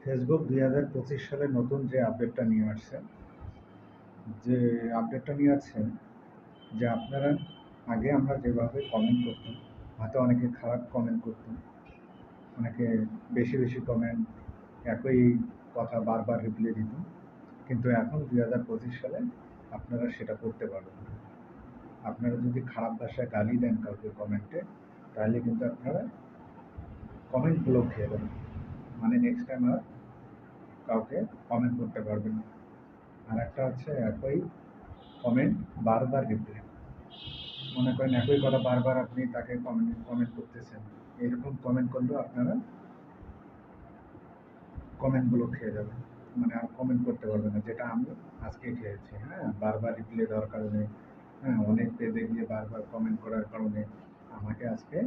Facebook ২০২৫ সালে নতুন যে আপডেটটা নিয়ে আসছে, যে আপডেটটা নিয়ে আসছে যে আপনারা আগে আমরা যেভাবে কমেন্ট করতাম, হয়তো অনেকে খারাপ কমেন্ট করতাম, অনেকে বেশি বেশি কমেন্ট, একই কথা বারবার রিপ্লাই দিত। কিন্তু এখন ২০২৫ সালে আপনারা সেটা করতে পারবেন না। আপনারা যদি খারাপ ভাষায় গালি দেন কাউকে কমেন্টে, তাহলে কিন্তু আপনারা কমেন্ট ব্লক খেয়ে যাবেন। মানে নেক্সট টাইম আর কাউকে কমেন্ট করতে পারবেন না। আর একটা হচ্ছে একই কমেন্ট বারবার রিপ্লাই। মনে করেন একই কথা বারবার আপনি তাকে কমেন্ট করতেছেন, এরকম কমেন্ট করলেও আপনারা কমেন্টগুলো খেয়ে যাবেন। মানে আর কমেন্ট করতে পারবেন না, যেটা আমি আজকে খেয়েছি। হ্যাঁ, বারবার রিপ্লাই দেওয়ার কারণে, হ্যাঁ, অনেক পেজে গিয়ে বারবার কমেন্ট করার কারণে আমাকে আজকে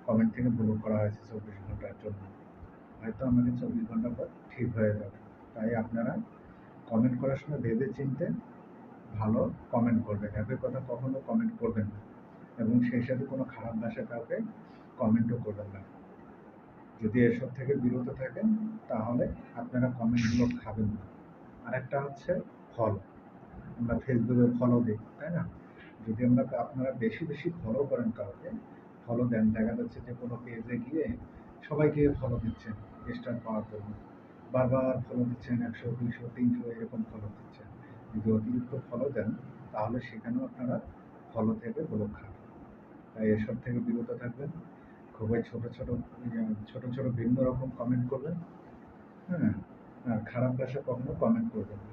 কমেন্ট থেকে ব্লক করা হয়েছে ২৪ ঘন্টার জন্য। হয়তো আমাকে ২৪ ঘন্টা পর ঠিক হয়ে যাবে। তাই আপনারা কমেন্ট করার সময় ভেবে চিনতে ভালো কমেন্ট করবেন। একই কথা কখনো কমেন্ট করবেন না, এবং সেই সাথে কোনো খারাপ ভাষায় কাউকে কমেন্টও করবেন না। যদি এসব থেকে বিরত থাকেন, তাহলে আপনারা কমেন্টগুলো খাবেন না। আরেকটা হচ্ছে ফলো। আমরা ফেসবুকে ফলো দিই, তাই না? যদি আপনারা বেশি বেশি ফলো করেন কাউকে, ফলো দেন, দেখা যাচ্ছে যে কোনো পেজে গিয়ে সবাইকে ফলো দিচ্ছেন স্টার পাওয়ার জন্য, বারবার ফলো দিচ্ছেন, ১০০, ২০০, ৩০০ এরকম ফলো দিচ্ছেন। যদি অতিরিক্ত ফলো দেন, তাহলে সেখানেও আপনারা ফলো থেকে ব্লক খাবেন। তাই এসব থেকে বিরত থাকবেন। খুবই ছোট ছোট ভিন্ন রকম কমেন্ট করবেন। হ্যাঁ, আর খারাপ ভাষা কখনো কমেন্ট করবেন না।